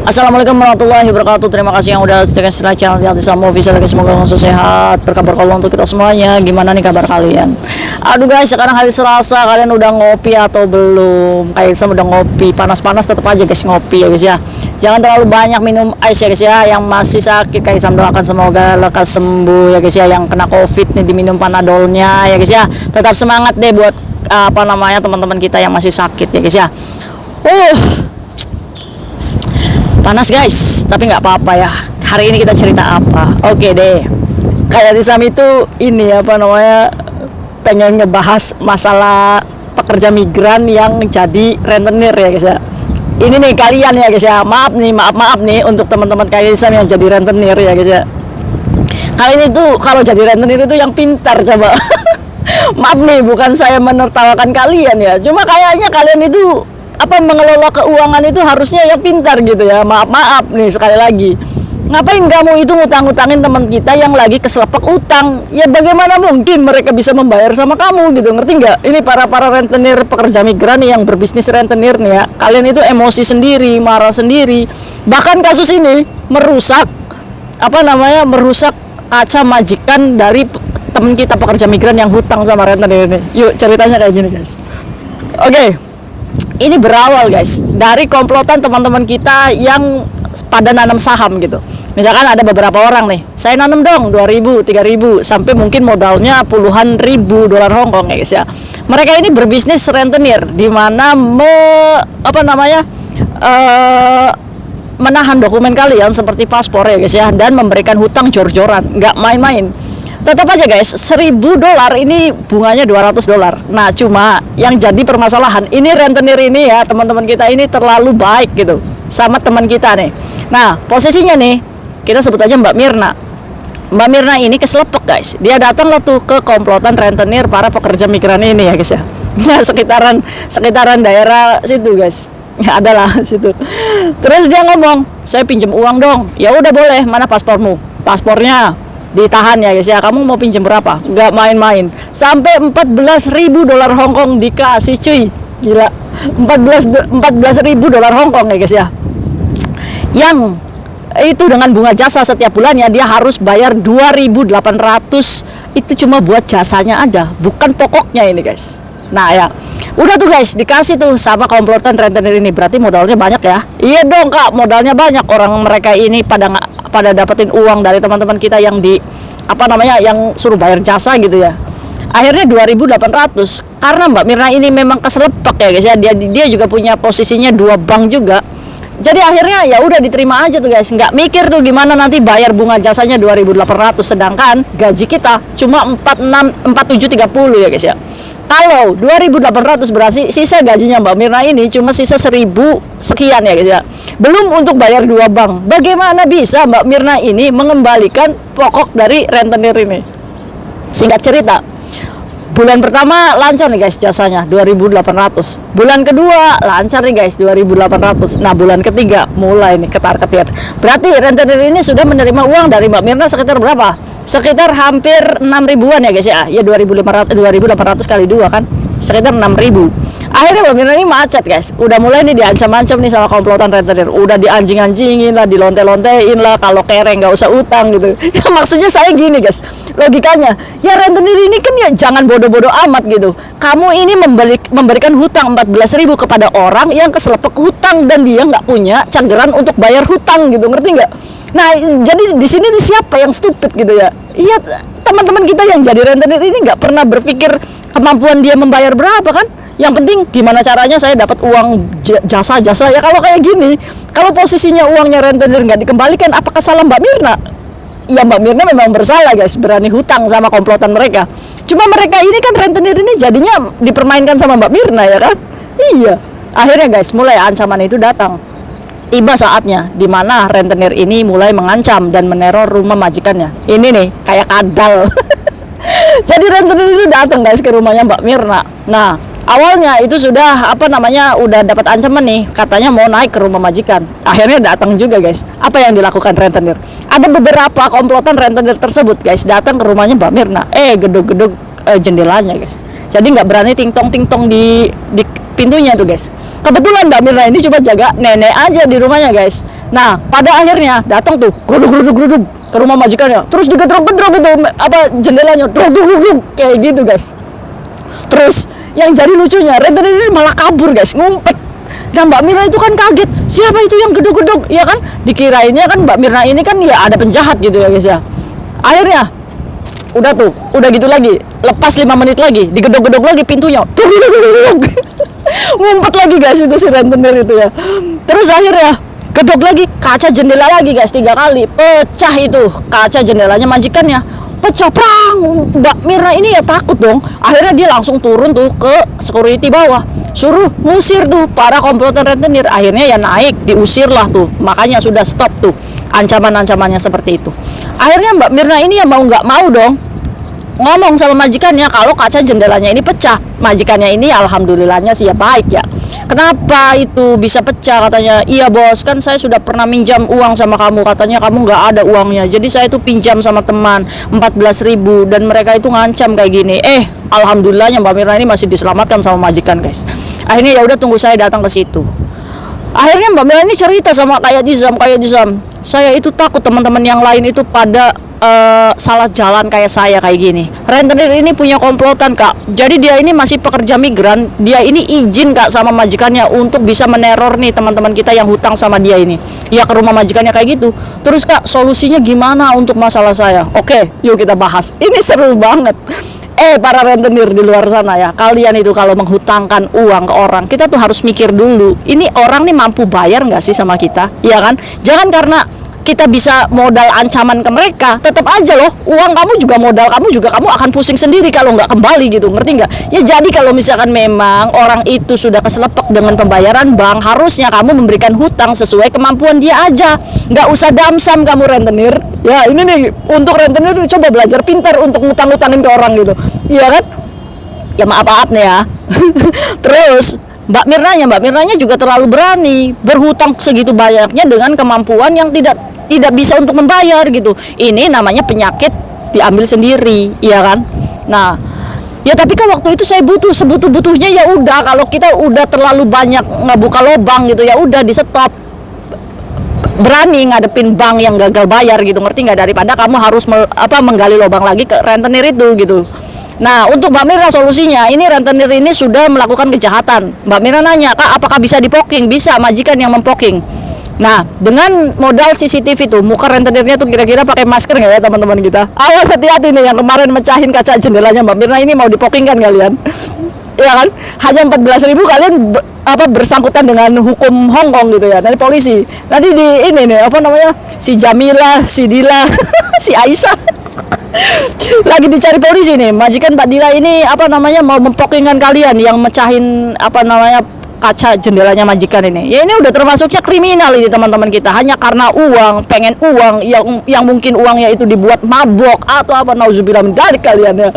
Assalamualaikum warahmatullahi wabarakatuh. Terima kasih yang udah setia setelah channel Altisam Official guys. Semoga langsung sehat. Berkabar kalau untuk kita semuanya. Gimana nih kabar kalian? Aduh guys, sekarang hari Selasa. Kalian udah ngopi atau belum? Kayak sama udah ngopi. Panas-panas tetap aja guys ngopi ya guys ya. Jangan terlalu banyak minum ice ya guys ya. Yang masih sakit kayak Sam doakan semoga lekas sembuh ya guys ya. Yang kena COVID nih diminum panadolnya ya guys ya. Tetap semangat deh buat teman-teman kita yang masih sakit ya guys ya. Panas guys, tapi nggak apa-apa ya. Hari ini kita cerita apa? Oke deh. Kayak di Sam itu ini pengen ngebahas masalah pekerja migran yang jadi rentenir ya guys ya. Ini nih kalian ya guys ya. Maaf nih untuk teman-teman kayak Sam yang jadi rentenir ya guys ya. Kalian itu kalau jadi rentenir itu yang pintar coba. Maaf nih, bukan saya menertawakan kalian ya. Cuma kayaknya kalian itu mengelola keuangan itu harusnya yang pintar gitu ya. Maaf nih sekali lagi, ngapain kamu itu ngutang-ngutangin teman kita yang lagi keselepek utang? Ya bagaimana mungkin mereka bisa membayar sama kamu gitu, ngerti nggak? Ini para rentenir pekerja migran nih yang berbisnis rentenir nih ya, kalian itu emosi sendiri, marah sendiri. Bahkan kasus ini merusak merusak kaca majikan dari teman kita pekerja migran yang hutang sama rentenir ini. Yuk ceritanya kayak gini guys. Oke. Ini berawal guys dari komplotan teman-teman kita yang pada nanam saham gitu. Misalkan ada beberapa orang nih, saya nanam dong 2.000, 3.000 sampai mungkin modalnya puluhan ribu dolar Hongkong ya guys ya. Mereka ini berbisnis rentenir di mana menahan dokumen kalian seperti paspor ya guys ya, dan memberikan hutang jor-joran, nggak main-main. Tetap aja guys, $1.000 ini bunganya $200. Nah cuma yang jadi permasalahan ini rentenir ini ya, teman-teman kita ini terlalu baik gitu sama teman kita nih. Nah posisinya nih kita sebut aja Mbak Mirna. Mbak Mirna ini keselepek guys. Dia datang lah tuh ke komplotan rentenir para pekerja migran ini ya guys ya. Nah sekitaran daerah situ guys. Ya adalah situ. Terus dia ngomong, saya pinjam uang dong. Ya udah boleh, mana paspormu? Paspornya ditahan ya guys ya. Kamu mau pinjam berapa? Nggak main-main, sampai $14.000 Hongkong dikasih cuy. Gila, $14.000 Hongkong ya guys ya. Yang itu dengan bunga jasa setiap bulannya dia harus bayar 2.800. Itu cuma buat jasanya aja, bukan pokoknya ini guys. Nah ya udah tuh guys, dikasih tuh sama komplotan rentenir ini. Berarti modalnya banyak ya. Iya dong kak, modalnya banyak. Orang mereka ini pada dapetin uang dari teman-teman kita yang yang suruh bayar jasa gitu ya. Akhirnya 2.800. Karena Mbak Mirna ini memang keselepek ya guys ya. Dia juga punya posisinya 2 bank juga. Jadi akhirnya ya udah diterima aja tuh guys. Nggak mikir tuh gimana nanti bayar bunga jasanya 2.800, sedangkan gaji kita cuma 4730 ya guys ya. Kalau 2.800 berarti sisa gajinya Mbak Mirna ini cuma sisa 1.000 sekian ya guys ya. Belum untuk bayar 2 bank. Bagaimana bisa Mbak Mirna ini mengembalikan pokok dari rentenir ini? Singkat cerita, bulan pertama lancar nih guys jasanya 2.800. Bulan kedua lancar nih guys 2.800. Nah bulan ketiga mulai nih ketar-ketir. Berarti rentenir ini sudah menerima uang dari Mbak Mirna sekitar berapa? Sekitar hampir 6.000-an ya guys ya. Ya 2.800 kali 2 kan sekitar 6.000. Akhirnya Mbak Mirna ini macet guys. Udah mulai nih diancam-ancam nih sama komplotan rentenir. Udah dianjing-anjingin lah, dilonte-lontein lah, kalau kere nggak usah utang gitu. Ya maksudnya saya gini guys, logikanya ya rentenir ini kan ya jangan bodoh-bodoh amat gitu. Kamu ini memberikan hutang 14.000 kepada orang yang keselepek hutang dan dia nggak punya canggeran untuk bayar hutang gitu, ngerti nggak? Nah jadi di sini siapa yang stupid gitu ya? Iya teman-teman kita yang jadi rentenir ini nggak pernah berpikir kemampuan dia membayar berapa kan? Yang penting gimana caranya saya dapat uang jasa-jasa ya. Kalau kayak gini, kalau posisinya uangnya rentenir nggak dikembalikan, apakah salah Mbak Mirna? Ya Mbak Mirna memang bersalah guys, berani hutang sama komplotan mereka. Cuma mereka ini kan rentenir ini jadinya dipermainkan sama Mbak Mirna ya kan? Iya. Akhirnya guys mulai ancaman itu datang. Tiba saatnya di mana rentenir ini mulai mengancam dan meneror rumah majikannya. Ini nih kayak kadal. Jadi rentenir itu datang guys ke rumahnya Mbak Mirna. Nah awalnya itu sudah udah dapat ancaman nih, katanya mau naik ke rumah majikan. Akhirnya datang juga guys. Apa yang dilakukan rentenir? Ada beberapa komplotan rentenir tersebut guys datang ke rumahnya Mbak Mirna. Gedung-gedung jendelanya guys. Jadi nggak berani ting tong di pintunya tuh guys. Kebetulan Mbak Mirna ini cuma jaga nenek aja di rumahnya guys. Nah pada akhirnya datang tuh geruduk ke rumah majikannya, terus digedrok-gedrok gitu apa jendelanya, duk kayak gitu guys. Terus yang jadi lucunya rentenir ini malah kabur guys, ngumpet. Dan Mbak Mirna itu kan kaget, siapa itu yang gedok-gedok, ya kan? Dikirainnya kan Mbak Mirna ini kan ya ada penjahat gitu ya guys ya. Akhirnya udah gitu lagi, lepas 5 menit lagi, digedok-gedok lagi pintunya, ngumpet lagi guys itu si rentenir itu ya. Terus akhirnya gedok lagi, kaca jendela lagi guys 3 kali, pecah itu kaca jendelanya majikannya, pecah prang. Mbak Mirna ini ya takut dong, akhirnya dia langsung turun tuh ke security bawah, suruh ngusir tuh para komplotan rentenir. Akhirnya ya naik, diusir lah tuh, makanya sudah stop tuh ancaman-ancamannya seperti itu. Akhirnya Mbak Mirna ini ya mau nggak mau dong ngomong sama majikannya kalau kaca jendelanya ini pecah. Majikannya ini alhamdulillahnya sih ya baik ya. Kenapa itu bisa pecah katanya? Iya bos, kan saya sudah pernah minjam uang sama kamu, katanya kamu nggak ada uangnya, jadi saya itu pinjam sama teman 14.000 dan mereka itu ngancam kayak gini. Alhamdulillahnya Mbak Mirna ini masih diselamatkan sama majikan guys. Akhirnya ya udah tunggu saya datang ke situ. Akhirnya Mbak Mirna ini cerita sama kayak Dizam, saya itu takut teman-teman yang lain itu pada salah jalan kayak saya kayak gini. Rentenir ini punya komplotan kak, jadi dia ini masih pekerja migran, dia ini izin kak sama majikannya untuk bisa meneror nih teman-teman kita yang hutang sama dia ini ya, ke rumah majikannya kayak gitu. Terus kak, solusinya gimana untuk masalah saya? Oke, yuk kita bahas, ini seru banget. Para rentenir di luar sana ya, kalian itu kalau menghutangkan uang ke orang, kita tuh harus mikir dulu, ini orang nih mampu bayar nggak sih sama kita, ya kan? Jangan karena kita bisa modal ancaman ke mereka, tetap aja loh uang kamu juga modal kamu juga, kamu akan pusing sendiri kalau nggak kembali gitu, ngerti nggak? Ya jadi kalau misalkan memang orang itu sudah keselepek dengan pembayaran bank, harusnya kamu memberikan hutang sesuai kemampuan dia aja, nggak usah damsam kamu rentenir. Ya ini nih untuk rentenir, coba belajar pintar untuk ngutang-ngutangin ke orang gitu, iya kan? Ya maaf nih ya. Terus Mbak Mirnanya juga terlalu berani berhutang segitu banyaknya dengan kemampuan yang tidak bisa untuk membayar gitu. Ini namanya penyakit diambil sendiri, iya kan? Nah, ya tapi kan waktu itu saya sebutuh-butuhnya, ya udah kalau kita udah terlalu banyak ngebuka lubang gitu, ya udah di stop. Berani ngadepin bank yang gagal bayar gitu, ngerti nggak? Daripada kamu harus menggali lubang lagi ke rentenir itu gitu. Nah, untuk Mbak Mirna solusinya, ini rentenir ini sudah melakukan kejahatan. Mbak Mirna nanya, kak apakah bisa dipoking? Bisa, majikan yang mempoking. Nah, dengan modal CCTV tuh, muka rentenirnya tuh kira-kira pakai masker nggak ya teman-teman kita? Awas, hati-hati nih yang kemarin mecahin kaca jendelanya Mbak Mirna ini, mau dipoking kan kalian? Ya kan? Hanya 14.000 kalian bersangkutan dengan hukum Hong Kong gitu ya, dari polisi. Nanti di ini nih, si Jamila, si Dila, si Aisyah lagi dicari polisi nih. Majikan Mbak Dila ini mau mempokingan kalian yang mecahin kaca jendelanya majikan ini. Ya ini udah termasuknya kriminal ini teman-teman kita, hanya karena pengen uang yang mungkin uangnya itu dibuat mabok atau nauzubillah min dzalik kalian ya.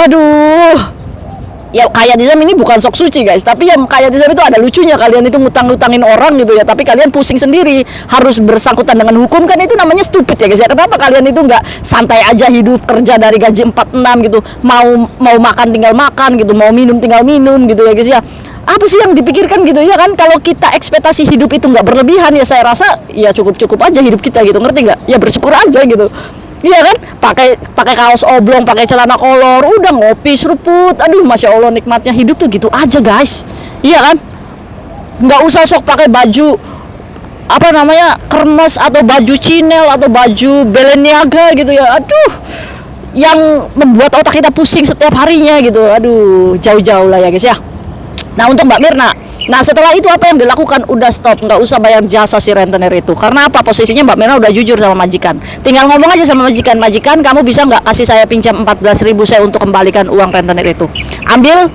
Aduh. Ya kayak Dizam ini bukan sok suci guys, tapi yang kayak Dizam itu ada lucunya, kalian itu ngutang-ngutangin orang gitu ya, tapi kalian pusing sendiri harus bersangkutan dengan hukum, kan itu namanya stupid ya guys ya. Kenapa kalian itu nggak santai aja hidup, kerja dari gaji 46 gitu, mau makan tinggal makan gitu, mau minum tinggal minum gitu ya guys ya. Apa sih yang dipikirkan gitu ya kan? Kalau kita ekspektasi hidup itu nggak berlebihan, ya saya rasa ya cukup aja hidup kita gitu, ngerti nggak? Ya bersyukur aja gitu. Iya kan, pakai kaos oblong, pakai celana kolor, udah ngopi seruput, aduh masya Allah nikmatnya hidup tuh gitu aja guys, iya kan, nggak usah sok pakai baju kermes atau baju Chanel atau baju Balenciaga gitu ya, aduh, yang membuat otak kita pusing setiap harinya gitu, aduh jauh-jauh lah ya guys ya. Nah untuk Mbak Mirna, nah setelah itu apa yang dilakukan? Udah stop, nggak usah bayar jasa si rentenir itu. Karena apa? Posisinya Mbak Mirna udah jujur sama majikan. Tinggal ngomong aja sama majikan, kamu bisa nggak kasih saya pinjam 14.000 saya untuk kembalikan uang rentenir itu. Ambil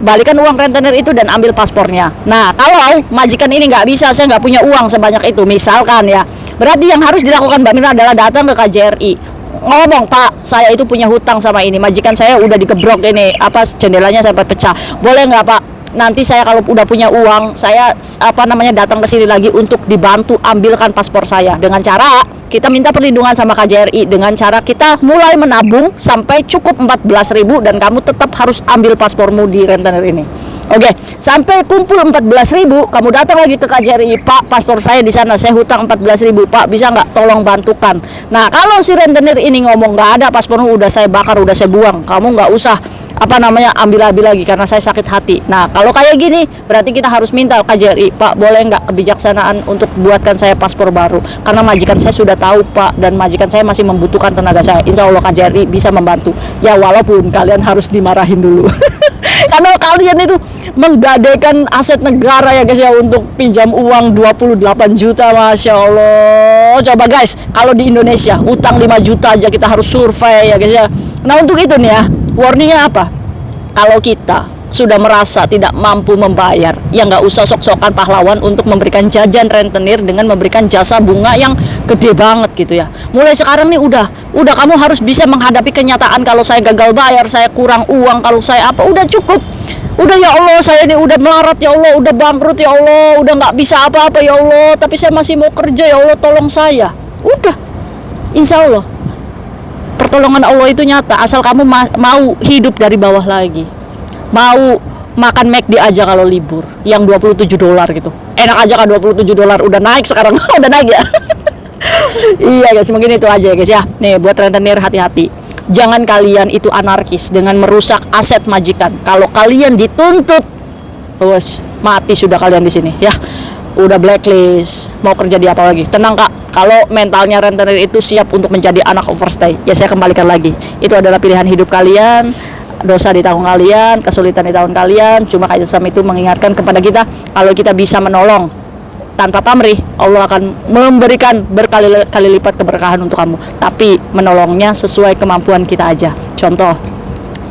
balikan uang rentenir itu dan ambil paspornya. Nah kalau majikan ini nggak bisa, saya nggak punya uang sebanyak itu misalkan ya, berarti yang harus dilakukan Mbak Mirna adalah datang ke KJRI, ngomong, Pak saya itu punya hutang sama ini, majikan saya udah digebrok ini, jendelanya sampai pecah, boleh nggak Pak, nanti saya kalau udah punya uang saya datang ke sini lagi untuk dibantu ambilkan paspor saya, dengan cara kita minta perlindungan sama KJRI, dengan cara kita mulai menabung sampai cukup 14.000 dan kamu tetap harus ambil paspormu di rentenir ini. Oke, sampai kumpul 14.000, kamu datang lagi ke KJRI, Pak, paspor saya di sana, saya hutang 14.000, Pak, bisa nggak tolong bantukan. Nah, kalau si rentenir ini ngomong nggak ada paspormu, udah saya bakar, udah saya buang, kamu nggak usah ambil lagi karena saya sakit hati. Nah, kalau kayak gini berarti kita harus minta KJRI, Pak, boleh nggak kebijaksanaan untuk buatkan saya paspor baru, karena majikan saya sudah tahu, Pak, dan majikan saya masih membutuhkan tenaga saya. Insya Allah KJRI bisa membantu ya, walaupun kalian harus dimarahin dulu. Karena kalian itu menggadaikan aset negara ya guys ya, untuk pinjam uang 28 juta, Masya Allah. Coba guys, kalau di Indonesia utang 5 juta aja kita harus survei ya guys ya. Nah, untuk itu nih ya, warningnya apa? Kalau kita sudah merasa tidak mampu membayar, ya nggak usah sok-sokan pahlawan untuk memberikan jajan rentenir dengan memberikan jasa bunga yang gede banget gitu ya. Mulai sekarang nih udah kamu harus bisa menghadapi kenyataan, kalau saya gagal bayar, saya kurang uang, kalau saya apa, udah cukup. Udah ya Allah, saya ini udah melarat ya Allah, udah bangkrut ya Allah, udah nggak bisa apa-apa ya Allah, tapi saya masih mau kerja ya Allah, tolong saya. Udah, insya Allah pertolongan Allah itu nyata, asal kamu mau hidup dari bawah lagi, mau makan McD aja kalau libur yang 27 dolar gitu, enak aja kan. 27 dolar udah naik sekarang. Udah naik ya. Iya guys, mungkin itu aja ya guys ya. Nih buat rentenir, hati-hati, jangan kalian itu anarkis dengan merusak aset majikan. Kalau kalian dituntut, bos, mati sudah kalian di sini ya. Udah blacklist, mau kerja di apa lagi? Tenang kak, kalau mentalnya rentenir itu siap untuk menjadi anak overstay, ya saya kembalikan lagi, itu adalah pilihan hidup kalian, dosa di tahun kalian, kesulitan di tahun kalian. Cuma Kak Jasam itu mengingatkan kepada kita, kalau kita bisa menolong tanpa pamrih, Allah akan memberikan berkali-kali lipat keberkahan untuk kamu. Tapi menolongnya sesuai kemampuan kita aja. Contoh,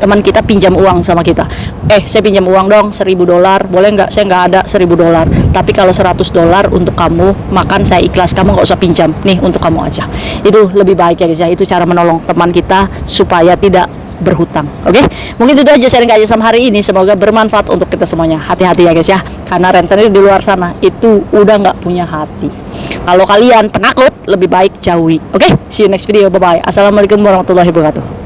teman kita pinjam uang sama kita, saya pinjam uang dong 1.000 dolar, boleh nggak? Saya nggak ada 1.000 dolar, tapi kalau 100 dolar untuk kamu makan saya ikhlas, kamu nggak usah pinjam, nih untuk kamu aja. Itu lebih baik ya guys ya, itu cara menolong teman kita supaya tidak berhutang. Oke, mungkin itu aja sharing Kak Jasam hari ini, semoga bermanfaat untuk kita semuanya. Hati-hati ya guys ya, karena rentenir di luar sana itu udah nggak punya hati. Kalau kalian penakut, lebih baik jauhi. Oke, see you next video, bye bye. Assalamualaikum warahmatullahi wabarakatuh.